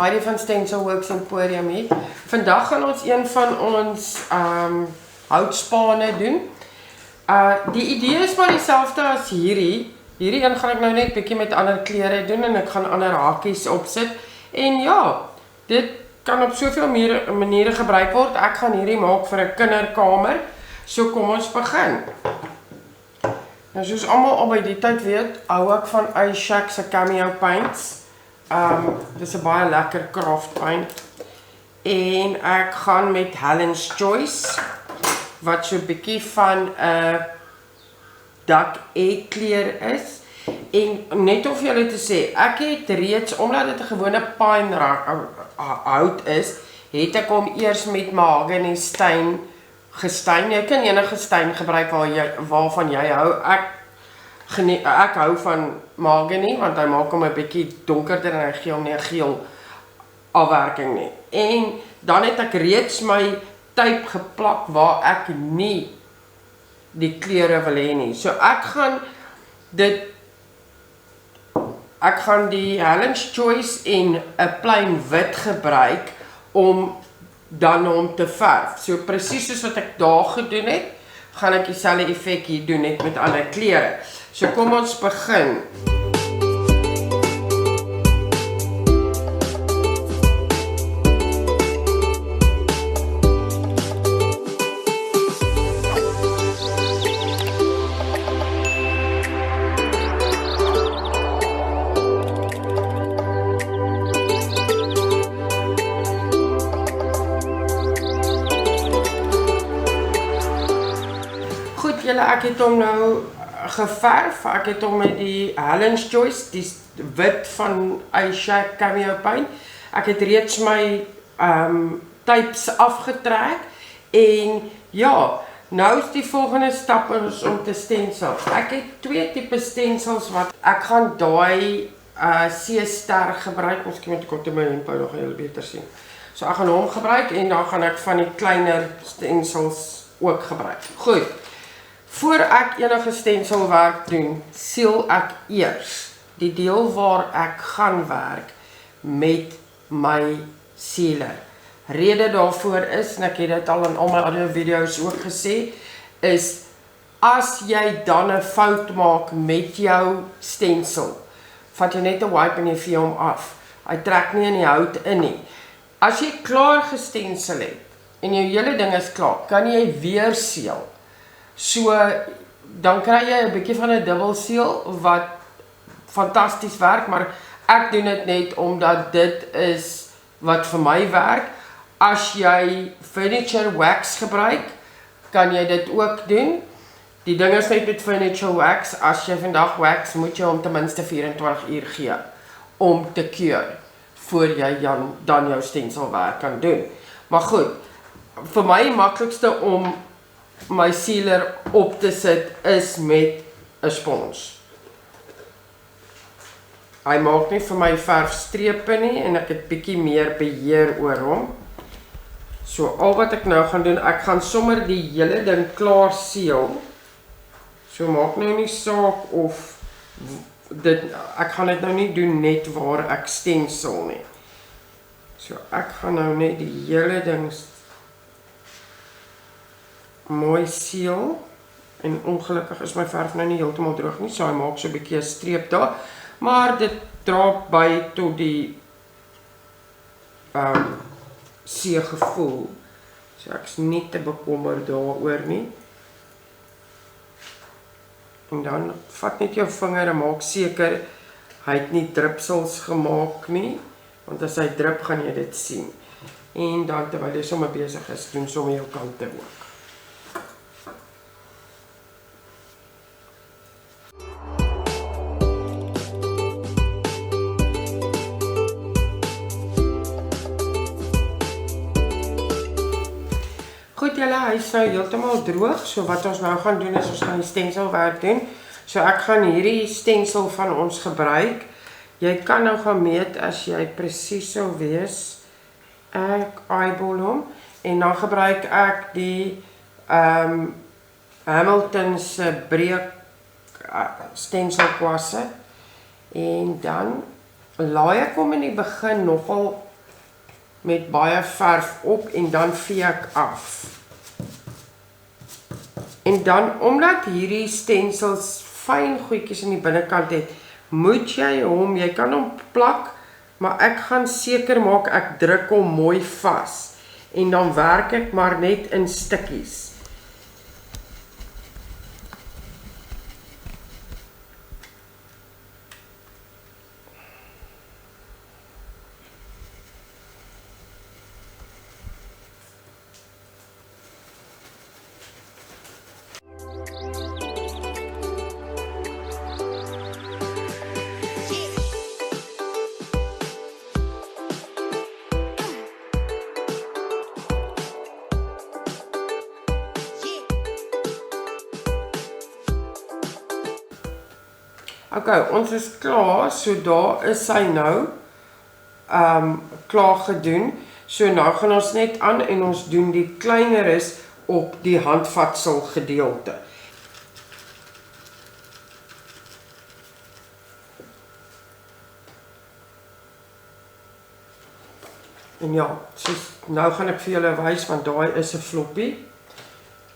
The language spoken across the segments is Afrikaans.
Heidi van Stencil Works Emporium hier. Vandag gaan ons een van ons houtspane doen. Die idee is maar dieselfde as hierdie. Hierdie een gaan ek nou net bietjie met ander kleure doen en ek gaan ander hakies opsit. En ja, dit kan op soveel maniere gebruik word. Ek gaan hierdie maak vir 'n kinderkamer. So kom ons begin. Nou soos almal al by die tyd weet, hou ek van iShack se Cameo Paints. Dis 'n baie lekker craft paint. En ek gaan met Helen's Choice, wat so 'n bietjie van 'n duck egg kleur is. En net of julle te sê, ek het reeds, omdat dit 'n gewone pine hout is, het ek hom eers met mahogany steen gestein. Jy kan enige steen gebruik waarvan jy hou. Ek hou van mahogany, want hy maak hom 'n bietjie donkerder en hy gee hom nie 'n geel afwerking nie. En dan het ek reeds my tape geplak waar ek nie die kleure wil hê nie. So ek gaan die Helen's Choice en 'n plain wit gebruik om dan hom te verf. So presies soos wat ek daar gedoen het, gaan ek dieselfde effek hier doen net met ander kleure. So kom ons begin. Ek het hom nou geverf. Ek het hom met die Helen's Choice, die wit van iShack Cameo Paint. Ek het reeds my tapes afgetrek en ja, nou is die volgende stap om te stencil. Ek het twee tipe stencils wat ek gaan daai C-ster gebruik. Miskien moet ek op my hemp nog heel beter sien. So ek gaan hom gebruik en dan gaan ek van die kleiner stencils ook gebruik. Goed. Voor ek enige stencilwerk doen, seal ek eers die deel waar ek gaan werk met my sealer. Rede daarvoor is, en ek het dit al in al my ander video's ook gesê, is as jy dan 'n fout maak met jou stencil, vat jy net 'n wipe en jy vee hom af. Hy trek nie in die hout in nie. As jy klaar gestencil het en jou hele ding is klaar, kan jy weer seal. So, dan kry jy 'n bietjie van 'n dubbel seal wat fantasties werk, maar ek doen dit net omdat dit is wat vir my werk. As jy furniture wax gebruik, kan jy dit ook doen. Die ding is net met furniture wax, as jy vandag wax, moet jy hom ten minste 24 uur gee om te keur voor jy dan jou stencilwerk kan doen. Maar goed, vir my maklikste om my sealer op te sit is met 'n spons. Hy maak nie vir my verfstrepe nie en ek het bietjie meer beheer oor hom. So al wat ek nou gaan doen, ek gaan sommer die hele ding klaar seal. So maak nou nie saak of ek gaan dit nou nie doen net waar ek stencil nie. So ek gaan nou net die hele ding mooi seal, en ongelukkig is my verf nou nie heeltemal droog nie, so hy maak so 'n bietjie 'n streep daar, maar dit dra by tot die see gevoel, so ek is nie te bekommer daaroor nie. En dan vat net jou vinger en maak seker hy het nie drupsels gemaak nie, want as hy drup gaan jy dit sien. En dan terwyl jy sommer besig is, doen sommer jou kante ook. Goed julle, hy is nou heeltemal droog, so wat ons nou gaan doen is ons gaan die stencilwerk doen. So ek gaan hierdie stencil van ons gebruik. Jy kan nou gaan meet as jy presies sou wees. Ek eyeball hom en dan gebruik ek die Hamilton se breek stencil kwasse en dan laai ek hom in die begin nogal met baie verf op en dan vee ek af. En dan, omdat hierdie stensels fyn goedjies in die binnekant het, moet jy kan hom plak, maar ek gaan seker maak ek druk hom mooi vas. En dan werk ek maar net in stukkies. Ok, ons is klaar, so daar is hy nou klaar gedoen. So nou gaan ons net aan en ons doen die kleiner is op die handvatsel gedeelte. En ja, soos, nou gaan ek vir julle wys, want daai is 'n floppy.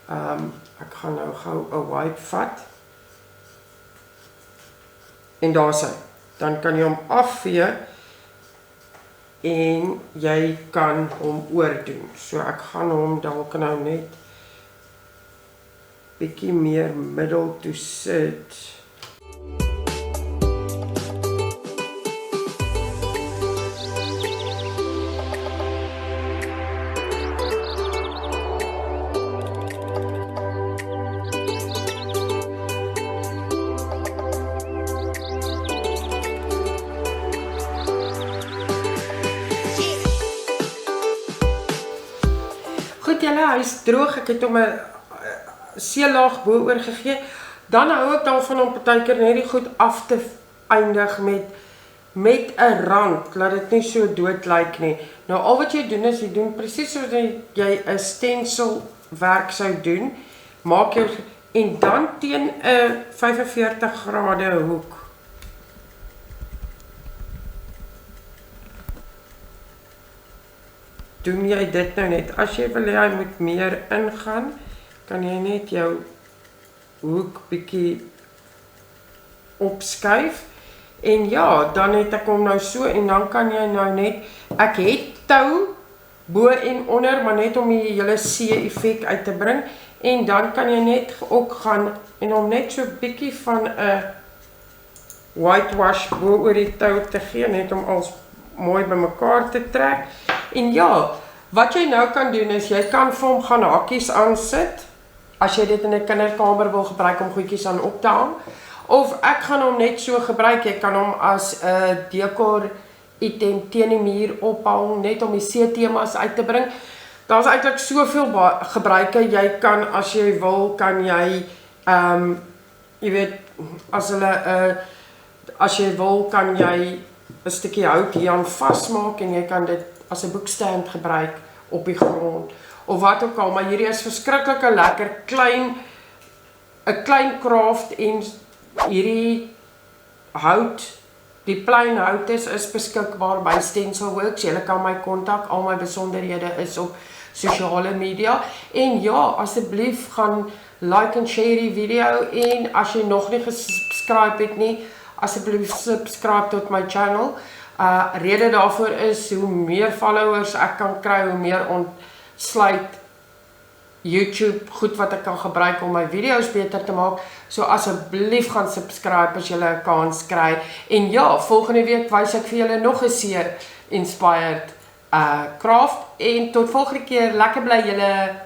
Ek gaan nou gou 'n wipe vat. En daar is hy. Dan kan jy hom afvee en jy kan hom oordoen. So ek gaan hom dalk nou net bietjie meer middel toe sit. Goed julle, hy is droog, ek het hom 'n seelaag bo-oor gegee. Dan hou ek daarvan om partykeer net die goed af te eindig met 'n rand, laat dit nie so dood lyk nie. Nou al wat jy doen is, jy doen presies soos jy 'n stenselwerk sou doen, maak jou, en dan teen 'n 45 grade hoek. Doen jy dit nou net. As jy wil hê hy moet meer ingaan, kan jy net jou hoek bietjie opskuif. En ja, dan het ek hom nou so, en dan kan jy nou net, ek het tou bo en onder, maar net om die hele C-effek uit te bring. En dan kan jy net ook gaan en hom net so bietjie van 'n whitewash bo oor die tou te gee, net om alles mooi bymekaar te trek. En ja, wat jy nou kan doen is, jy kan vir hom gaan hakies aansit, as jy dit in 'n kinderkamer wil gebruik om goedjies aan op te hang. Of ek gaan hom net so gebruik, jy kan hom as 'n dekor item teen die muur ophang, net om die C-temas uit te bring. Daar's eintlik soveel gebruike, jy kan, as jy wil, kan jy, jy weet, as jy wil, kan jy 'n stukkie hout hieraan vasmaak, en jy kan dit as 'n boekstand gebruik op die grond, of wat ook al, maar hierdie is verskriklike lekker, 'n klein craft, en hierdie hout, die plain hout is beskikbaar by Stencilworks. Julle kan my kontak, al my besonderhede is op sosiale media. En ja, asseblief gaan like en share die video, en as jy nog nie gesubscribe het nie, asseblief subscribe tot my channel. Rede daarvoor is, hoe meer followers ek kan kry, hoe meer ontsluit YouTube goed wat ek kan gebruik om my video's beter te maak. So asseblief gaan subscribe as julle 'n kans kry. En ja, volgende week wys ek vir julle nog 'n seer inspired craft. En tot volgende keer, lekker bly julle.